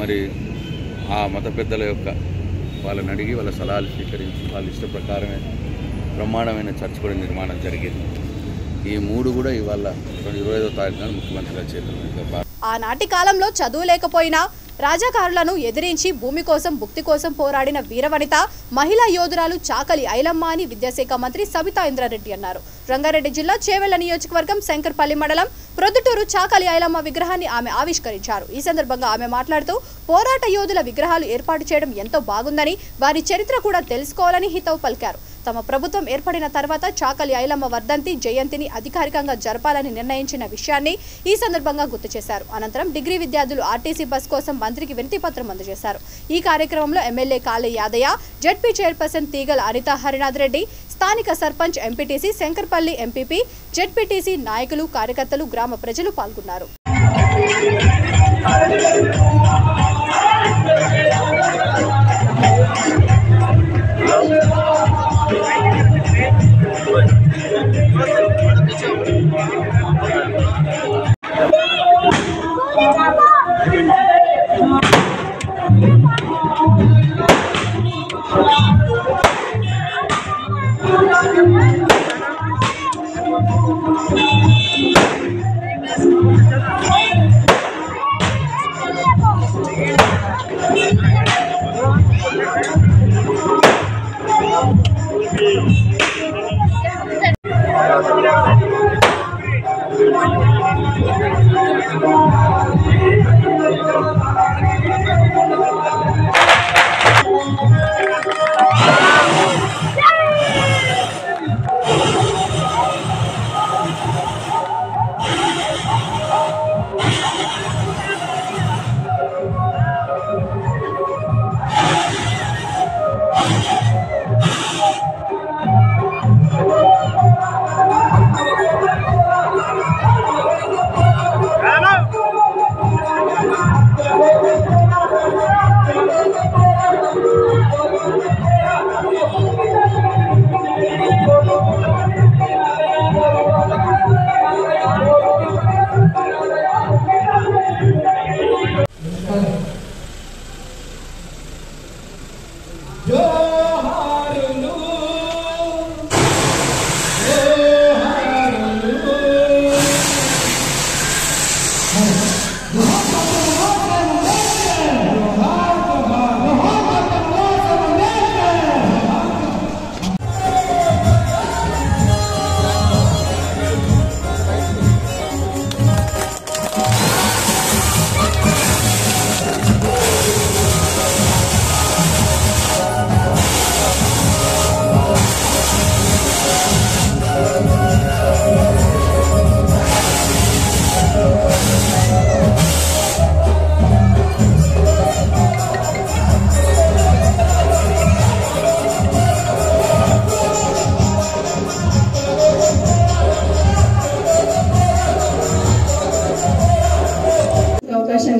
మరి ఆ మత పెద్దల యొక్క వాళ్ళని అడిగి వాళ్ళ సలహాలు స్వీకరించి వాళ్ళ ఇష్ట ప్రకారమే బ్రహ్మాండమైన చర్చ్ కూడా నిర్మాణం జరిగింది. ఈ 3 కూడా ఇవాళ 25వ తారీఖున ముఖ్యమంత్రి గారి చేతుల. ఆనాటి కాలంలో చదువు లేకపోయినా రాజాకారులను ఎదిరించి భూమి కోసం భుక్తి కోసం పోరాడిన వీరవనిత మహిళా యోధురాలు చాకలి ఐలమ్మ అని విద్యాశాఖ మంత్రి సబితా ఇంద్రారెడ్డి అన్నారు. రంగారెడ్డి జిల్లా చేవెళ్ల నియోజకవర్గం శంకర్పల్లి మండలం ప్రొద్దుటూరు చాకలి ఐలమ్మ విగ్రహాన్ని ఆమె ఆవిష్కరించారు. ఈ సందర్భంగా ఆమె మాట్లాడుతూ పోరాట యోధుల విగ్రహాలు ఏర్పాటు చేయడం ఎంతో బాగుందని, వారి చరిత్ర కూడా తెలుసుకోవాలని హితవు పలికారు. తమ ప్రభుత్వం ఏర్పడిన తర్వాత చాకలి ఐలమ్మ వర్ధంతి జయంతిని అధికారికంగా జరపాలని నిర్ణయించిన విషయాన్ని ఈ సందర్భంగా గుర్తు చేశారు. అనంతరం డిగ్రీ విద్యార్థులు ఆర్టీసీ బస్ కోసం మంత్రికి వినతి పత్రం అందజేశారు. ఈ కార్యక్రమంలో MLA Kale Yadaiah, ZP chairperson Teegala Anitha Harinath Reddy, స్థానిక sarpanch, MPTC, Shankarpally MPP, ZPTC నాయకులు, కార్యకర్తలు, గ్రామ ప్రజలు పాల్గొన్నారు.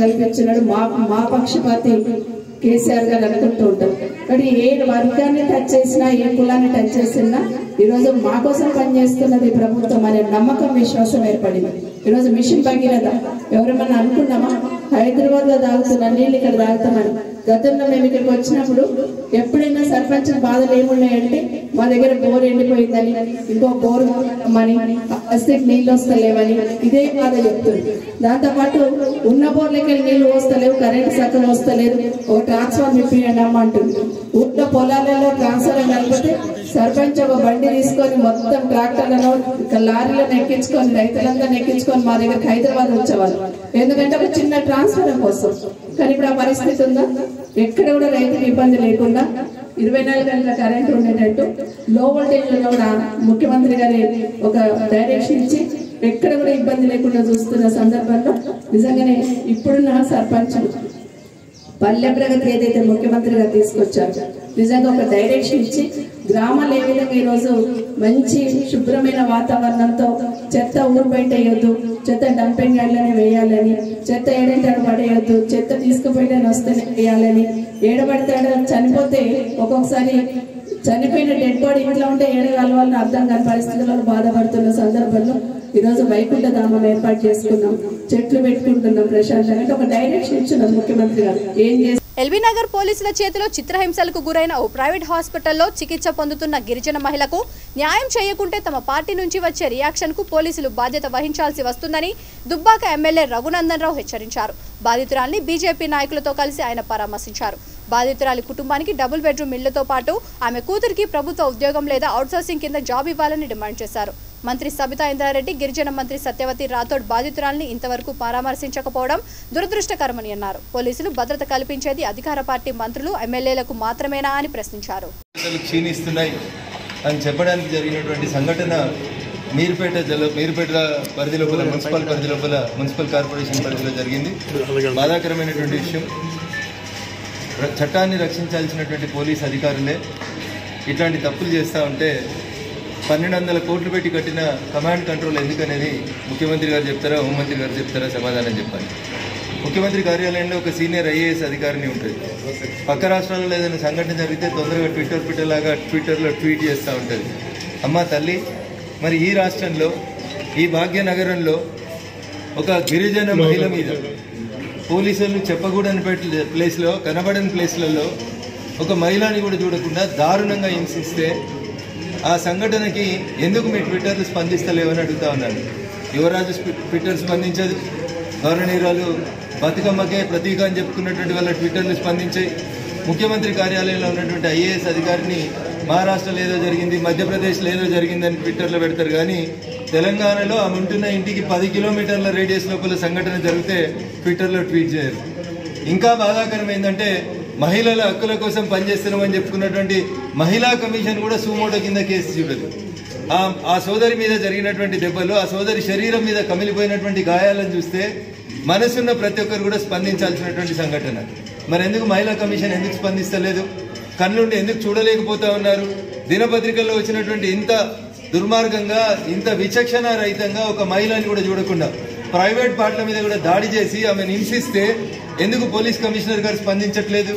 కల్పించినాడు. మా పక్షపాతి కేసీఆర్ గారు అనుకుంటూ ఉంటాం. కానీ ఏ వర్గాన్ని టచ్ చేసినా, ఏ కులాన్ని టచ్ చేసినా ఈరోజు మా కోసం పనిచేస్తున్నది ప్రభుత్వం అనే నమ్మకం, విశ్వాసం ఏర్పడింది. ఈరోజు మిషన్ భగీరథ ఎవరేమన్నా అనుకున్నామా? హైదరాబాద్ లో తాగుతున్న నీళ్ళు ఇక్కడ తాగుతామని. గతంలో మేము ఇక్కడికి వచ్చినప్పుడు ఎప్పుడైనా సర్పంచ్ బాధలు ఏమున్నాయంటే మా దగ్గర బోర్ ఎండిపోయిందని, ఇంకో బోర్ మని, అస్తికి నీళ్ళు వస్తలేవని ఇదే బాధ చెప్తుంది. దాంతోపాటు ఉన్న బోర్లకి నీళ్లు వస్తలేవు, కరెంట్ చక్కగా వస్తలేదు, ఒక ట్రాన్స్ఫార్మర్ ఇప్పియండి అమ్మ అంటుంది. ఊళ్ళో పొలాలలో ట్రాన్స్ఫార్మర్ కలిపితే సర్పంచ్ ఒక బండి తీసుకొని మొత్తం ట్రాక్టర్లను లారీలను ఎక్కించుకొని రైతులందరినీ ఎక్కించుకొని మా దగ్గరికి హైదరాబాద్ వచ్చేవాళ్ళు. ఎందుకంటే ఒక చిన్న ట్రాన్స్ఫార్మర్ కోసం. కానీ ఇప్పుడు ఆ పరిస్థితి ఉందా? ఎక్కడ కూడా రైతుకి ఇబ్బంది లేకుండా 24 గంటల కరెంట్ ఉండేటట్టు లో వోల్టేజ్ లో కూడా ముఖ్యమంత్రి గారి ఒక డైరెక్షన్ ఇచ్చి ఎక్కడ కూడా ఇబ్బంది లేకుండా చూస్తున్న సందర్భంలో నిజంగానే ఇప్పుడున్న సర్పంచ్ పల్లె ప్రగతి ఏదైతే ముఖ్యమంత్రి గారు తీసుకొచ్చారు, నిజంగా ఒక డైరెక్షన్ ఇచ్చి గ్రామాలు ఏ విధంగా ఈరోజు మంచి శుభ్రమైన వాతావరణంతో చెత్త ఊరు బయట వేయొద్దు, చెత్త డంపింగ్ యార్డ్లోనే వేయాలని, చెత్త ఏడంటాడు పడేయొద్దు, చెత్త తీసుకుపోయిన వస్తేనే వేయాలని, ఏడబడితే చనిపోతే ఒక్కొక్కసారి చనిపోయిన డెడ్ బాడీ ఇంట్లో ఉంటే ఏడగాలి వాళ్ళని అర్థం కాని పరిస్థితుల్లో బాధపడుతున్న సందర్భంలో ఈరోజు వైకుంఠ ధామం ఏర్పాటు చేసుకున్నాం, చెట్లు పెట్టుకుంటున్నాం ప్రశాంతంగా. ఒక డైరెక్షన్ ఇచ్చున్నాం ముఖ్యమంత్రి గారు. ఏం చేసి ఎల్బీ నగర్ పోలీసుల చేతిలో చిత్రహింసలకు గురైన ఓ ప్రైవేట్ హాస్పిటల్లో చికిత్స పొందుతున్న గిరిజన మహిళకు న్యాయం చేయకుంటే తమ పార్టీ నుంచి వచ్చే రియాక్షన్ కు పోలీసులు బాధ్యత వహించాల్సి వస్తుందని దుబ్బాక ఎమ్మెల్యే రఘునందన్ రావు హెచ్చరించారు. బాధితురాల్ని బీజేపీ నాయకులతో కలిసి ఆయన పరామర్శించారు. బాధితురాలి కుటుంబానికి డబుల్ బెడ్రూమ్ ఇళ్లతో పాటు ఆమె కూతురికి ప్రభుత్వ ఉద్యోగం లేదా అవుట్సోర్సింగ్ కింద జాబ్ ఇవ్వాలని డిమాండ్ చేశారు. మంత్రి సబితా ఇంద్రారెడ్డి, గిరిజన మంత్రి సత్యవతి రాథోడ్ బాధితురాల్ని ఇంతవరకు పరామర్శించకపోవడం దురదృష్టకరమని అన్నారు. పోలీసులు భద్రత కల్పించేది అధికార పార్టీ మంత్రులు, ఎమ్మెల్యేలకు మాత్రమేనా అని ప్రశ్నించారు. క్షీణిస్తున్నాయి అని చెప్పడానికి జరిగినటువంటి సంఘటన మీర్పేట పరిధి లోపల మున్సిపల్ కార్పొరేషన్ పరిధిలో జరిగింది. బాధాకరమైనటువంటి విషయం. చట్టాన్ని రక్షించాల్సినటువంటి పోలీస్ అధికారులే ఇట్లాంటి తప్పులు చేస్తూ ఉంటే 1200 కోట్లు పెట్టి కట్టిన కమాండ్ కంట్రోల్ ఎందుకనేది ముఖ్యమంత్రి గారు చెప్తారా, హోంమంత్రి గారు చెప్తారా సమాధానం చెప్పాలి. ముఖ్యమంత్రి కార్యాలయంలో ఒక సీనియర్ ఐఏఎస్ అధికారిని ఉంటుంది. పక్క రాష్ట్రాల్లో ఏదైనా సంఘటన జరిగితే తొందరగా ట్విట్టర్లో ట్వీట్ చేస్తూ ఉంటుంది. అమ్మ తల్లి, మరి ఈ రాష్ట్రంలో ఈ భాగ్యనగరంలో ఒక గిరిజన మహిళ మీద పోలీసులు చెప్పకూడని ప్లేస్లో, కనబడని ప్లేస్లలో ఒక మహిళని కూడా చూడకుండా దారుణంగా హింసిస్తే ఆ సంఘటనకి ఎందుకు మీ ట్విట్టర్లు స్పందిస్తలేవని అడుగుతా ఉన్నాను. యువరాజు ట్విట్టర్ స్పందించదు, గౌరవనీయురాలు బతుకమ్మకే ప్రతీక అని చెప్పుకున్నటువంటి వాళ్ళ ట్విట్టర్లు స్పందించాయి. ముఖ్యమంత్రి కార్యాలయంలో ఉన్నటువంటి ఐఏఎస్ అధికారిని మహారాష్ట్రలో ఏదో జరిగింది, మధ్యప్రదేశ్లో ఏదో జరిగిందని ట్విట్టర్లో పెడతారు. కానీ తెలంగాణలో ఆమె ఉంటున్న ఇంటికి 10 కిలోమీటర్ల రేడియస్ లోపల సంఘటన జరిగితే ట్విట్టర్లో ట్వీట్ చేయరు. ఇంకా బాధాకరం ఏంటంటే మహిళల హక్కుల కోసం పనిచేస్తున్నామని చెప్పుకున్నటువంటి మహిళా కమిషన్ కూడా సుమోటో కింద కేసు చూడదు. ఆ సోదరి మీద జరిగినటువంటి దెబ్బలు, ఆ సోదరి శరీరం మీద కమిలిపోయినటువంటి గాయాలను చూస్తే మనసున్న ప్రతి ఒక్కరు కూడా స్పందించాల్సినటువంటి సంఘటన. మరి ఎందుకు మహిళా కమిషన్ ఎందుకు స్పందిస్తలేదు? కళ్ళుండి ఎందుకు చూడలేకపోతా ఉన్నారు? దినపత్రికల్లో వచ్చినటువంటి ఇంత దుర్మార్గంగా, ఇంత విచక్షణ రహితంగా ఒక మహిళని కూడా చూడకుండా ప్రైవేట్ పార్ట్ల మీద కూడా దాడి చేసి ఆమెను హింసిస్తే ఎందుకు పోలీస్ కమిషనర్ గారు స్పందించట్లేదు?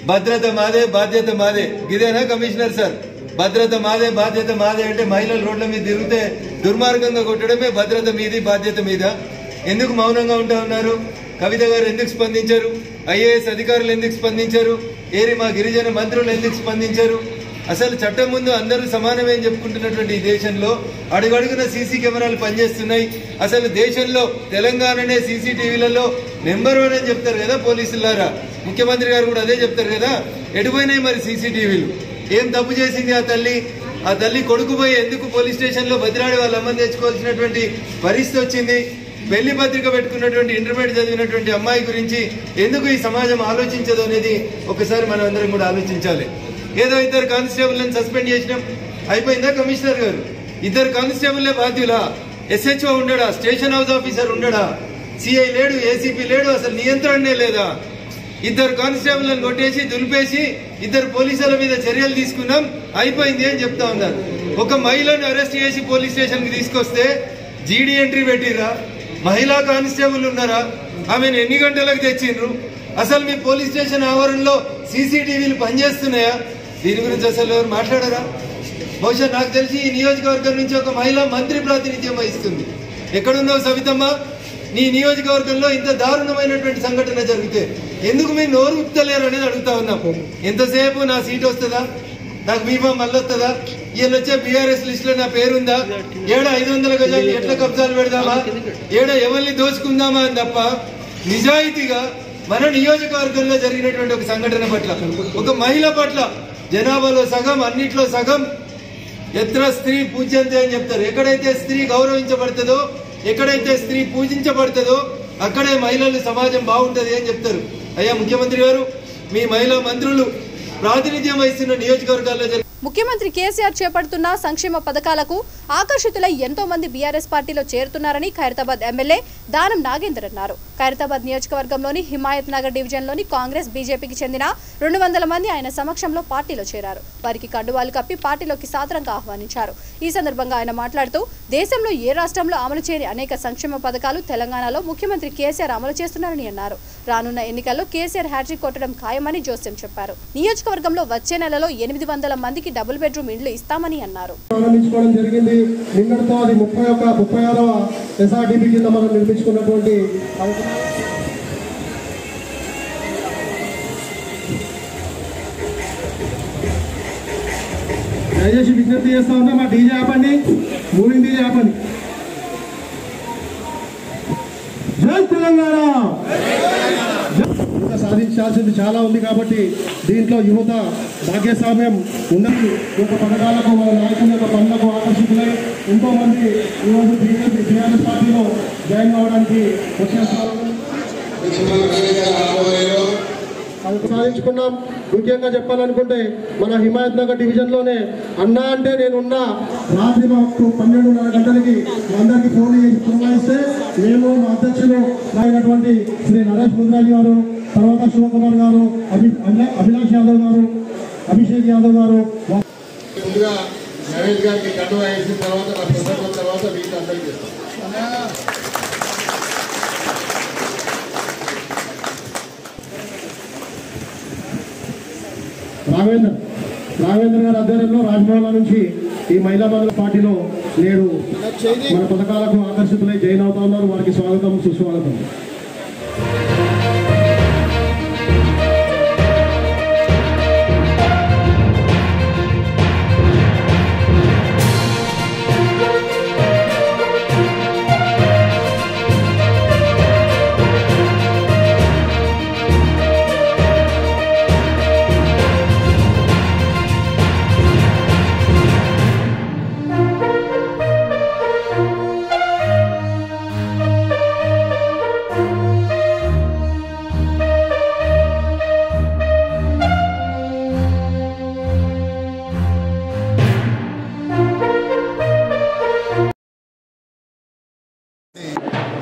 భద్రత మాదే, బాధ్యత మాదే. ఇదేనా కమిషనర్ సార్? భద్రత మాదే, బాధ్యత మాదే అంటే మహిళలు రోడ్ల మీద తిరిగితే దుర్మార్గంగా కొట్టడమే భద్రత మీది, బాధ్యత మీద. ఎందుకు మౌనంగా ఉంటా ఉన్నారు? కవిత గారు ఎందుకు స్పందించారు? ఐఏఎస్ అధికారులు ఎందుకు స్పందించారు? ఏరి మా గిరిజన మంత్రులు ఎందుకు స్పందించారు? అసలు చట్టం ముందు అందరూ సమానమే అని చెప్పుకుంటున్నటువంటి ఈ దేశంలో అడుగడుగున సీసీ కెమెరాలు పనిచేస్తున్నాయి. అసలు దేశంలో తెలంగాణనే సీసీటీవీలలో నెంబర్ 1 అని చెప్తారు కదా పోలీసులారా. ముఖ్యమంత్రి గారు కూడా అదే చెప్తారు కదా. ఎటుపోయినాయి మరి సీసీటీవీలు? ఏం తప్పు చేసింది ఆ తల్లి? ఆ తల్లి కొడుకు పోయి ఎందుకు పోలీస్ స్టేషన్లో బతిరాడి వాళ్ళ అమ్మని తెచ్చుకోవాల్సినటువంటి పరిస్థితి వచ్చింది? పెళ్లి పత్రిక పెట్టుకున్నటువంటి ఇంటర్మీడియట్ చదివినటువంటి అమ్మాయి గురించి ఎందుకు ఈ సమాజం ఆలోచించదు అనేది ఒకసారి మనం అందరం కూడా ఆలోచించాలి. ఏదో 2 కానిస్టేబుల్ని సస్పెండ్ చేసినాం, అయిపోయిందా? కమిషనర్ గారు 2 కానిస్టేబుల్లే బాధ్యులా? SHO ఉండడా? స్టేషన్ హౌస్ ఆఫీసర్ ఉండడా? CI లేడు, ACP లేడు, అసలు నియంత్రణనే లేదా? 2 కానిస్టేబుల్ని కొట్టేసి దులిపేసి 2 పోలీసుల మీద చర్యలు తీసుకున్నాం, అయిపోయింది అని చెప్తా ఉన్నారు. ఒక మహిళను అరెస్ట్ చేసి పోలీస్ స్టేషన్ కి తీసుకొస్తే జీడీ ఎంట్రీ పెట్టిరా? మహిళా కానిస్టేబుల్ ఉన్నారా? ఆమెను ఎన్ని గంటలకు తెచ్చిండ్రు? అసలు మీ పోలీస్ స్టేషన్ ఆవరణలో CCTVలు పనిచేస్తున్నాయా? దీని గురించి అసలు ఎవరు మాట్లాడారా? బహుశా నాకు తెలిసి ఈ నియోజకవర్గం నుంచి ఒక మహిళా మంత్రి ప్రాతినిధ్యం వహిస్తుంది. ఎక్కడున్నావు సవితమ్మ? నీ నియోజకవర్గంలో ఇంత దారుణమైనటువంటి సంఘటన జరిగితే ఎందుకు మీరు నోరు ఉత్తలేరు అనేది అడుగుతా ఉన్నాం. ఎంతసేపు నా సీట్ వస్తుందా, నాకు బీమా మళ్ళీ వస్తుందా, ఈయన వచ్చే BRS లిస్ట్ లో నా పేరుందా, 500 గజాలు ఎట్లా కబ్జాలు పెడదామా, ఎవరిని దోచుకుందామా అని తప్ప నిజాయితీగా మన నియోజకవర్గంలో జరిగినటువంటి ఒక సంఘటన పట్ల, ఒక మహిళ పట్ల, జనాభాలో సగం, అన్నిట్లో సగం, ఎత్ర స్త్రీ పూజ్యంతే అని చెప్తారు. ఎక్కడైతే స్త్రీ గౌరవించబడుతుందో, ఎక్కడైతే స్త్రీ పూజించబడుతుందో అక్కడే మహిళలు సమాజం బాగుంటది అని చెప్తారు. అయ్యా ముఖ్యమంత్రి గారు, మీ మహిళా మంత్రులు ప్రాతినిధ్యం వహిస్తున్న నియోజకవర్గాల్లో ముఖ్యమంత్రి కేసీఆర్ చేపడుతున్న సంక్షేమ పథకాలకు ఆకర్షితులై ఎంతో మంది బీఆర్ఎస్ పార్టీలో చేరుతున్నారని ఖైరతాబాద్ ఎమ్మెల్యే దానం నాగేందర్ అన్నారు. ఖైరతాబాద్ నియోజకవర్గంలోని హిమాయత్ నగర్ డివిజన్లోని కాంగ్రెస్, బీజేపీకి చెందిన 200 మంది ఆయన సమక్షంలో పార్టీలో చేరారు. వారికి కండువాలు కప్పి పార్టీలోకి సాదరంగా ఆహ్వానించారు. ఈ సందర్భంగా ఆయన మాట్లాడుతూ దేశంలో ఏ రాష్ట్రంలో అమలు చేయని అనేక సంక్షేమ పథకాలు తెలంగాణలో ముఖ్యమంత్రి కేసీఆర్ అమలు చేస్తున్నారని అన్నారు. రానున్న ఎన్నికల్లో కేసీఆర్ హ్యాట్రిక్ కొట్టడం ఖాయమని జోస్యం చెప్పారు. నియోజకవర్గంలో వచ్చే నెలలో 800 మందికి మందికి డబుల్ బెడ్రూమ్ ఇండ్లు ఇస్తామని అన్నారు. ప్రారంభించుకోవడం జరిగింది. నిన్నటితో అది 36వ SRDP కింద మనం నిర్మించుకున్నటువంటి దయచేసి విజ్ఞప్తి చేస్తా ఉన్నా, మా డీజే ఆపండి, మూవింగ్ డీజే ఆపండి. జై తెలంగాణ. ఇంకా సాధించాల్సింది చాలా ఉంది కాబట్టి దీంట్లో యువత భాగ్యస్వామ్యం ఉన్నది. ఈ యొక్క పథకాలకు మన నాయకుల యొక్క పనులకు ఆకర్షితులై ఎంతో మంది ఈరోజు టీఆర్ఎస్ పార్టీలో జాయిన్ అవ్వడానికి వచ్చేస్తారు. సాధించుకున్నాం. ముఖ్యంగా చెప్పాలనుకుంటే మన హిమాయత్ నగర్ డివిజన్లోనే అన్నా అంటే నేనున్నా రాత్రి మాకు 12:30 గంటలకి అందరికీ ఫోన్ చేసి పురమాయిస్తే మేము మా అధ్యక్షులు అయినటువంటి శ్రీ నరేష్ ముద్రాజీ గారు, తర్వాత శివకుమార్ గారు, అభిలాష్ యాదవ్ గారు, అభిషేక్ యాదవ్ గారు ముందుగా నరేష్ గారికి కండువా వేసిన తర్వాత నా సందర్భం తర్వాత మీకు అందరికీ చేస్తాం. రాఘవేంద్ర గారి ఆధ్వర్యంలో రాజ్భవన్ నుంచి ఈ మహిళా మండల పార్టీలో నేడు మన పథకాలకు ఆకర్షితులై జాయిన్ అవుతా ఉన్నారు. వారికి స్వాగతం, సుస్వాగతం.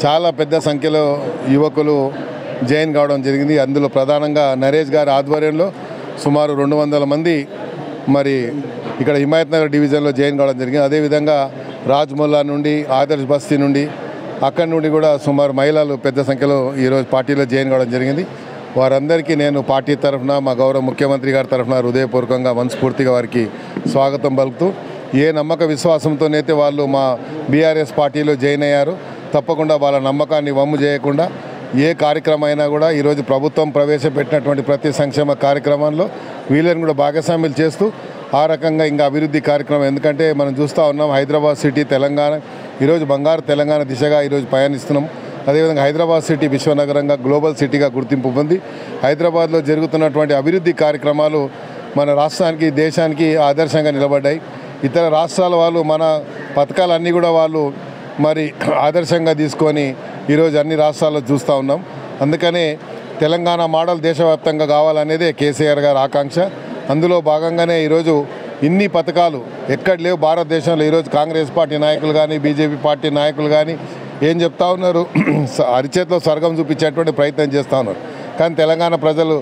చాలా పెద్ద సంఖ్యలో యువకులు జాయిన్ కావడం జరిగింది. అందులో ప్రధానంగా నరేష్ గారి ఆధ్వర్యంలో సుమారు 200 మంది మరి ఇక్కడ హిమాయత్ నగర్ డివిజన్లో జాయిన్ కావడం జరిగింది. అదేవిధంగా రాజ్మొల్లా నుండి, ఆదర్శ్ బస్తీ నుండి, అక్కడి నుండి కూడా సుమారు మహిళలు పెద్ద సంఖ్యలో ఈరోజు పార్టీలో జాయిన్ కావడం జరిగింది. వారందరికీ నేను పార్టీ తరఫున, మా గౌరవ ముఖ్యమంత్రి గారి తరఫున హృదయపూర్వకంగా మనస్ఫూర్తిగా వారికి స్వాగతం పలుకుతూ, ఏ నమ్మక విశ్వాసంతోనైతే వాళ్ళు మా బీఆర్ఎస్ పార్టీలో జాయిన్ అయ్యారు, తప్పకుండా వాళ్ళ నమ్మకాన్ని వమ్ము చేయకుండా ఏ కార్యక్రమం అయినా కూడా ఈరోజు ప్రభుత్వం ప్రవేశపెట్టినటువంటి ప్రతి సంక్షేమ కార్యక్రమంలో వీళ్ళని కూడా భాగస్వామ్యులు చేస్తూ ఆ రకంగా ఇంకా అభివృద్ధి కార్యక్రమం, ఎందుకంటే మనం చూస్తూ ఉన్నాం హైదరాబాద్ సిటీ తెలంగాణ ఈరోజు బంగారు తెలంగాణ దిశగా ఈరోజు పయనిస్తున్నాం. అదేవిధంగా హైదరాబాద్ సిటీ విశ్వనగరంగా గ్లోబల్ సిటీగా గుర్తింపు పొంది హైదరాబాద్లో జరుగుతున్నటువంటి అభివృద్ధి కార్యక్రమాలు మన రాష్ట్రానికి, దేశానికి ఆదర్శంగా నిలబడ్డాయి. ఇతర రాష్ట్రాల వాళ్ళు మన పథకాలన్నీ కూడా వాళ్ళు మరి ఆదర్శంగా తీసుకొని ఈరోజు అన్ని రాష్ట్రాల్లో చూస్తూ ఉన్నాం. అందుకనే తెలంగాణ మోడల్ దేశవ్యాప్తంగా కావాలనేదే కేసీఆర్ గారి ఆకాంక్ష. అందులో భాగంగానే ఈరోజు ఇన్ని పథకాలు ఎక్కడ లేవు భారతదేశంలో. ఈరోజు కాంగ్రెస్ పార్టీ నాయకులు కానీ, బీజేపీ పార్టీ నాయకులు కానీ ఏం చెప్తా ఉన్నారు, అరిచేతిలో స్వర్గం చూపించేటువంటి ప్రయత్నం చేస్తూ ఉన్నారు. కానీ తెలంగాణ ప్రజలు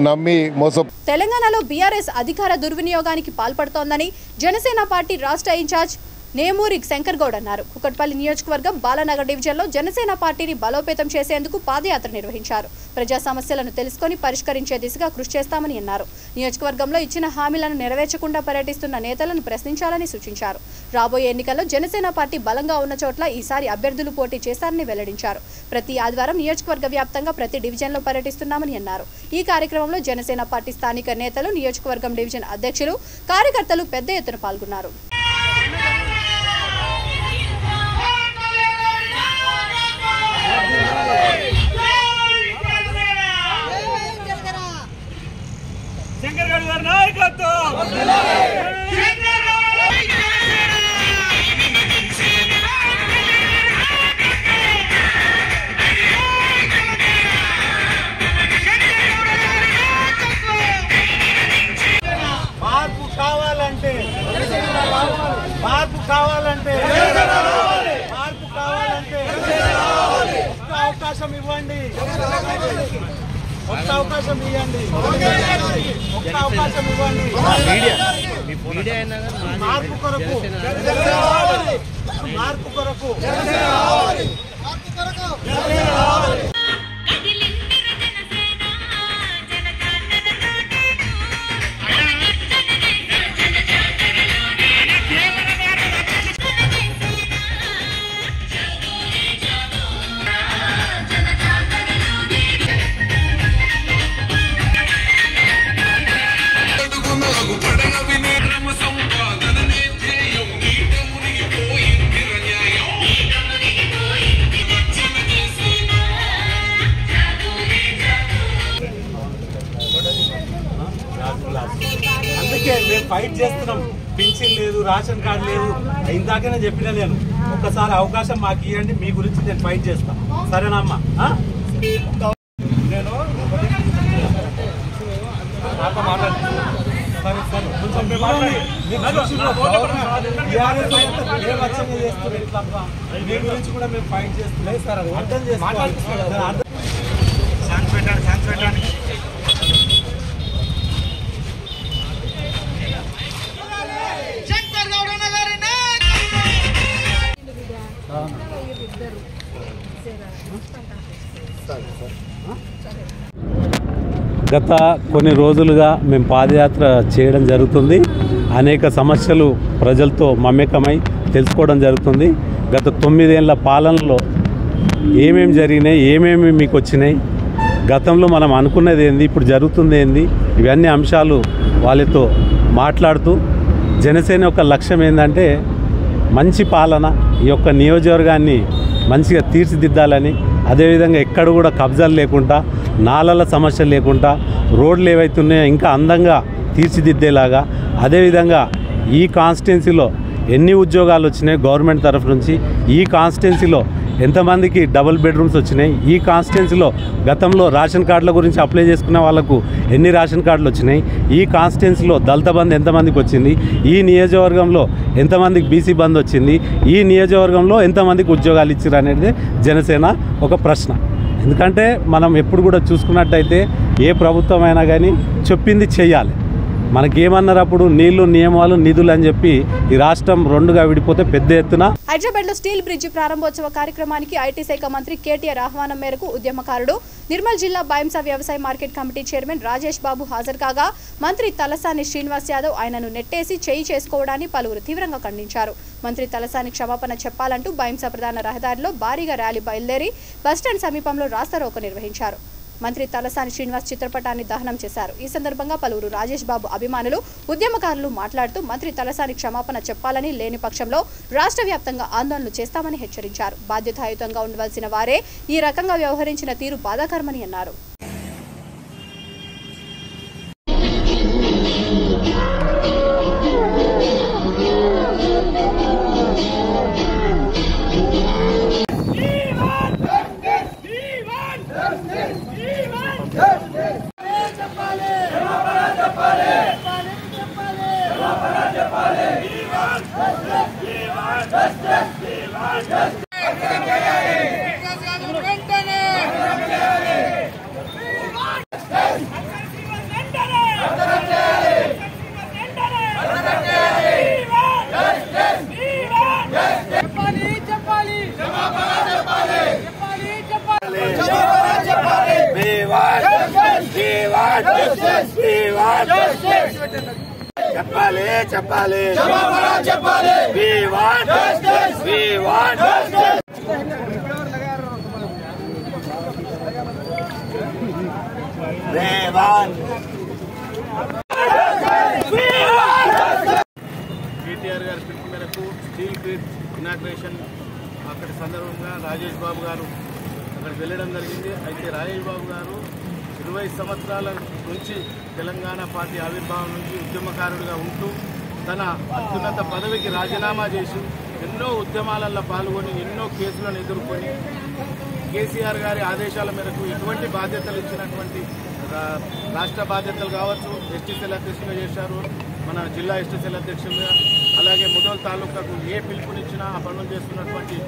నమ్మి మోసం. తెలంగాణలో బీఆర్ఎస్ అధికార దుర్వినియోగానికి పాల్పడుతోందని జనసేన పార్టీ రాష్ట్ర ఇన్ఛార్జ్ నేమూరి శంకర్ గౌడ్ అన్నారు. కుకట్పల్లి నియోజకవర్గం బాలానగర్ డివిజన్లో జనసేన పార్టీని బలోపేతం చేసేందుకు పాదయాత్ర నిర్వహించారు. ప్రజా సమస్యలను తెలుసుకొని పరిష్కరించే దిశగా కృషి చేస్తామని అన్నారు. నియోజకవర్గంలో ఇచ్చిన హామీలను నెరవేర్చకుండా పర్యటిస్తున్న నేతలను ప్రశ్నించాలని సూచించారు. రాబోయే ఎన్నికల్లో జనసేన పార్టీ బలంగా ఉన్న చోట్ల ఈసారి అభ్యర్థులు పోటీ చేస్తారని వెల్లడించారు. ప్రతి ఆదివారం నియోజకవర్గ వ్యాప్తంగా ప్రతి డివిజన్లో పర్యటిస్తున్నామని అన్నారు. ఈ కార్యక్రమంలో జనసేన పార్టీ స్థానిక నేతలు, నియోజకవర్గం డివిజన్ అధ్యక్షులు, కార్యకర్తలు పెద్ద ఎత్తున పాల్గొన్నారు. శంకర్ గౌడ్ గారి నాయకత్వం మార్పు కావాలంటే ఒక్క అవకాశం ఇవ్వండి, ఒక్క అవకాశం ఇవ్వండి, ఒక్క అవకాశం ఇవ్వండి. మార్పు కొరకు, మార్పు కొరకు. ఫైట్ చేస్తున్నాం. పింఛన్ లేదు, రేషన్ కార్డు లేదు. ఇందాకనే చెప్పిన నేను ఒక్కసారి అవకాశం మాకు ఇవ్వండి, మీ గురించి నేను ఫైట్ చేస్తాను. సరేనా అమ్మా? నేను మాట్లాడుతున్నాను. సరే సరే కొంచెం మీ గురించి కూడా మేము ఫైట్ చేస్తున్నాం సార్. అర్థం చేసుకోవాలి. ఛాన్స్ పెట్టండి. గత కొన్ని రోజులుగా మేము పాదయాత్ర చేయడం జరుగుతుంది. అనేక సమస్యలు ప్రజలతో మమేకమై తెలుసుకోవడం జరుగుతుంది. గత 9 ఏళ్ల పాలనలో ఏమేమి జరిగినాయి, ఏమేమి మీకు వచ్చినాయి, గతంలో మనం అనుకున్నది ఏంది, ఇప్పుడు జరుగుతుంది ఏంది, ఇవన్నీ అంశాలు వాళ్ళతో మాట్లాడుతూ జనసేన యొక్క లక్ష్యం ఏంటంటే మంచి పాలన, ఈ యొక్క నియోజకవర్గాన్ని మంచిగా తీర్చిదిద్దాలని, అదేవిధంగా ఎక్కడ కూడా కబ్జాలు లేకుండా, నాలల సమస్యలు లేకుండా, రోడ్లు ఏవైతున్నాయో ఇంకా అందంగా తీర్చిదిద్దేలాగా, అదేవిధంగా ఈ కాన్స్టిట్యున్సీలో ఎన్ని ఉద్యోగాలు వచ్చినాయి గవర్నమెంట్ తరఫు నుంచి, ఈ కాన్స్టిట్యున్సీలో ఎంతమందికి డబుల్ బెడ్రూమ్స్ వచ్చినాయి, ఈ కాన్స్టిట్యున్సీలో గతంలో రేషన్ కార్డుల గురించి అప్లై చేసుకున్న వాళ్ళకు ఎన్ని రేషన్ కార్డులు వచ్చినాయి, ఈ కాన్స్టిట్యున్సీలో దళిత బంధు ఎంతమందికి వచ్చింది, ఈ నియోజకవర్గంలో ఎంతమందికి బీసీ బంధు వచ్చింది, ఈ నియోజకవర్గంలో ఎంతమందికి ఉద్యోగాలు ఇచ్చారు అనేది జనసేన ఒక ప్రశ్న. ఎందుకంటే మనం ఎప్పుడు కూడా చూసుకున్నట్టయితే ఏ ప్రభుత్వం అయినా కానీ చెప్పింది చేయాలి. మనకేమన్నారు అప్పుడు నీళ్లు, నియమాలు, నిధులు అని చెప్పి ఈ రాష్ట్రం రెండుగా విడిపోతే పెద్ద ఎత్తున. హైదరాబాద్ లో స్టీల్ బ్రిడ్జి ప్రారంభోత్సవ కార్యక్రమానికి ఐటీ శాఖ మంత్రి కేటీఆర్ ఆహ్వానం మేరకు ఉద్యమకారుడు నిర్మల్ జిల్లా బైంసా వ్యవసాయ మార్కెట్ కమిటీ చైర్మన్ రాజేష్ బాబు హాజరు కాగా మంత్రి తలసాని శ్రీనివాస్ యాదవ్ ఆయనను నెట్టేసి చేయి చేసుకోవడాన్ని పలువురు తీవ్రంగా ఖండించారు. మంత్రి తలసాని క్షమాపణ చెప్పాలంటూ బైంసా ప్రధాన రహదారిలో భారీగా ర్యాలీ బయలుదేరి బస్టాండ్ సమీపంలో రాస్తారోకో నిర్వహించారు. మంత్రి తలసాని శ్రీనివాస్ చిత్రపటాన్ని దహనం చేశారు. ఈ సందర్భంగా పలువురు రాజేష్ బాబు అభిమానులు, ఉద్యమకారులు మాట్లాడుతూ మంత్రి తలసాని క్షమాపణ చెప్పాలని, లేని పక్షంలో రాష్ట్ర వ్యాప్తంగా ఆందోళనలు చేస్తామని హెచ్చరించారు. బాధ్యతాయుతంగా ఉండవలసిన వారే ఈ రకంగా వ్యవహరించిన తీరు బాధాకరమని అన్నారు. చెప్పాలి చెప్పాలి we want justice we want justice KTR గారి పిలుపు మేరకు స్టీల్ బ్రిడ్జ్ ఇనాగ్రేషన్ అక్కడి సందర్భంగా రాజేష్ బాబు గారు అక్కడికి వెళ్ళడం జరిగింది. అయితే రాజేష్ బాబు గారు 20 సంవత్సరాల నుంచి తెలంగాణ పార్టీ ఆవిర్భావం నుంచి ఉద్యమకారుడిగా ఉంటూ తన అత్యున్నత పదవికి రాజీనామా చేసి ఎన్నో ఉద్యమాలలో పాల్గొని ఎన్నో కేసులను ఎదుర్కొని కేసీఆర్ గారి ఆదేశాల మేరకు ఎటువంటి బాధ్యతలు ఇచ్చినటువంటి రాష్ట్ర బాధ్యతలు కావచ్చు, ఎస్టీసీల అధ్యక్షులుగా చేశారు, మన జిల్లా ఎస్టీసీల అధ్యక్షులుగా, అలాగే ముదోల్ తాలూకాకు ఏ పిలుపునిచ్చినా ఆ పనులు చేస్తున్నటువంటి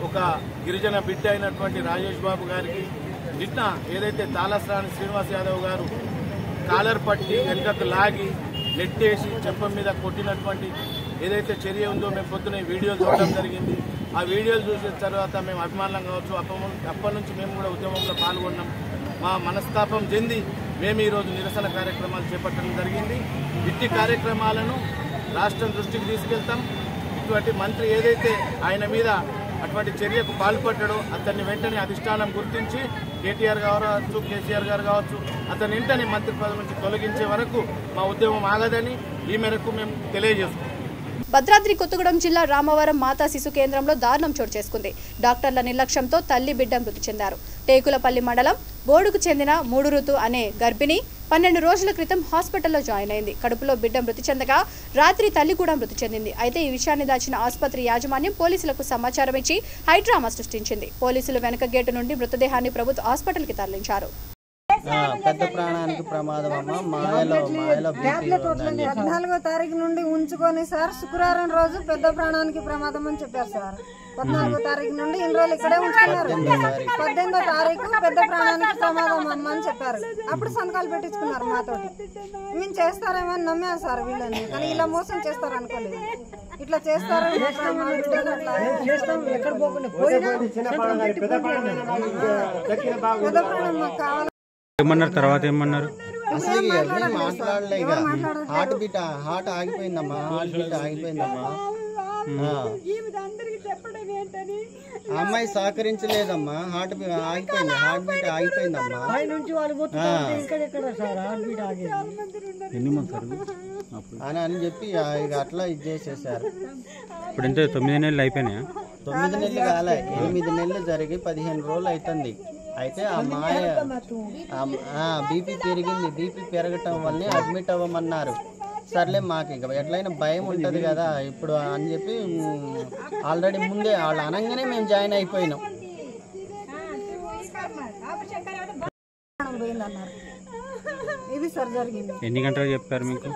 ఒక గిరిజన బిడ్డ అయినటువంటి రాజేష్ బాబు గారికి నిన్న ఏదైతే తలసాని శ్రీనివాస్ యాదవ్ గారు కాలర్ పట్టి వెనుకకు లాగి నెట్టేసి చెప్ప మీద కొట్టినటువంటి ఏదైతే చర్య ఉందో మేము పొద్దున వీడియోలు చూడడం జరిగింది. ఆ వీడియోలు చూసిన తర్వాత మేము అభిమానులం కావచ్చు, అప్పటి నుంచి మేము కూడా ఉద్యమంలో పాల్గొన్నాం. మా మనస్తాపం చెంది మేము ఈరోజు నిరసన కార్యక్రమాలు చేపట్టడం జరిగింది. ఇట్టి కార్యక్రమాలను రాష్ట్రం దృష్టికి తీసుకెళ్తాం. ఇటువంటి మంత్రి ఏదైతే ఆయన మీద అటువంటి చర్యకు పాల్పడ్డాడో అతన్ని వెంటనే అధిష్టానం గుర్తించి కేటీఆర్ కావచ్చు, కేసీఆర్ గారు కావచ్చు, అతని వెంటనే మంత్రి పదవి నుంచి తొలగించే వరకు మా ఉద్యమం ఆగదని ఈ మేరకు మేము తెలియజేస్తాం. భద్రాద్రి కొత్తగూడెం జిల్లా రామవరం మాతా శిశు కేంద్రంలో దారుణం చోటు చేసుకుంది. డాక్టర్ల నిర్లక్ష్యంతో తల్లి బిడ్డ మృతి చెందారు. టేకులపల్లి మండలం బోడుకు చెందిన 3 ఋతు అనే గర్భిణి 12 రోజుల క్రితం హాస్పిటల్లో జాయిన్ అయింది. కడుపులో బిడ్డ మృతి చెందగా రాత్రి తల్లి కూడా మృతి చెందింది. అయితే ఈ విషయాన్ని దాచిన ఆసుపత్రి యాజమాన్యం పోలీసులకు సమాచారం ఇచ్చి హైడ్రామా సృష్టించింది. పోలీసులు వెనక గేటు నుండి మృతదేహాన్ని ప్రభుత్వ హాస్పిటల్కి తరలించారు. పెద్ద ప్రాణానికి ప్రమాదం అమ్మ. మాయలో 14వ తారీఖు నుండి ఉంచుకొని సార్ శుక్రవారం రోజు పెద్ద ప్రాణానికి ప్రమాదం అని చెప్పారు సార్. 14వ తారీఖు నుండి ఇన్ని రోజులు ఇక్కడే ఉంచుకున్నారు. 18వ తారీఖు పెద్ద ప్రాణానికి ప్రమాదం అమ్మ అని చెప్పారు. అప్పుడు సంతకాలు పెట్టించుకున్నారు మాతోటి. మేము చేస్తారేమో అని నమ్మారు సార్ వీళ్ళని, కానీ ఇలా మోసం చేస్తారు అనుకోలేదు. ఇట్లా చేస్తారు పెద్ద ప్రాణం మాకు కావాలి ఏమన్నారు తర్వాత ఏమన్నారు అసలు మాట్లాడలే. ఇక హార్ట్ ఆగిపోయిందమ్మా. అమ్మాయి సహకరించలేదమ్మా. Heart beat ఆగిపోయిందమ్మా. అని చెప్పి ఇక అట్లా ఇది చేసేసారు. ఇప్పుడు ఎంత 9 నెలలు అయిపోయినాయా? 9 నెలలు కాలే, 8 నెలలు జరిగి 15 రోజులు అవుతుంది. అయితే ఆ మాయ బీపీ పెరిగింది. బీపీ పెరగటం వల్లనే అడ్మిట్ అవ్వమన్నారు. సర్లే మాకు ఇక ఎట్లయినా భయం ఉంటుంది కదా ఇప్పుడు అని చెప్పి ఆల్రెడీ ముందే వాళ్ళు అనగానే మేము జాయిన్ అయిపోయినాం. ఇది సార్ జరిగింది. ఎన్ని గంటలు చెప్పారు మీకు?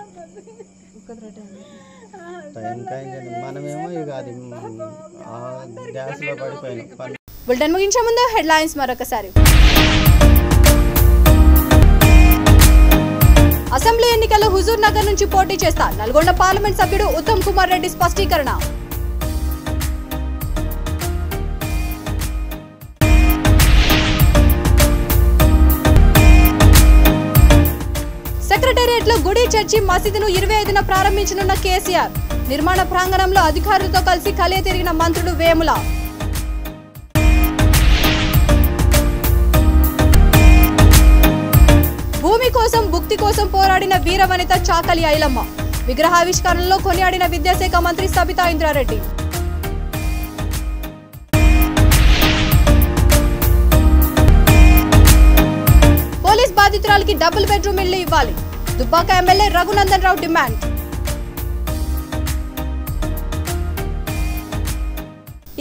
మనమేమో ఇక అది గ్యాస్లో పడిపోయినాం. బులెటిన్ ముగించే ముందు హెడ్లైన్స్ మరొకసారి. అసెంబ్లీ ఎన్నికల్లో హుజూర్ నగర్ నుంచి పోటీ చేస్తా నల్గొండ పార్లమెంట్ సభ్యుడు ఉత్తమ్ కుమార్ రెడ్డి స్పష్టీకరణ. సెక్రటేరియట్ లో గుడి చర్చి మసీదును 25న ప్రారంభించనున్న కేసీఆర్. నిర్మాణ ప్రాంగణంలో అధికారులతో కలిసి కలియ తిరిగిన మంత్రులు వేముల. భూమి కోసం భుక్తి కోసం పోరాడిన వీరవనిత చాకలి ఐలమ్మ. విగ్రహావిష్కరణలో కొనియాడిన విద్యాశాఖ మంత్రి సబితా ఇంద్రారెడ్డి. పోలీస్ బాధితురాలికి డబుల్ బెడ్రూమ్ ఇళ్లు ఇవ్వాలి. Dubbaka MLA Raghunandan Rao demand.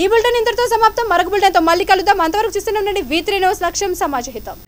ఈ బులెటిన్ ఇంతటితో సమాప్తం. మరొక బులెటిన్తో మళ్ళీ కలుద్దాం. అంతవరకు చూస్తూనే ఉండండి V3 న్యూస్. లక్ష్యం సమాజహితం.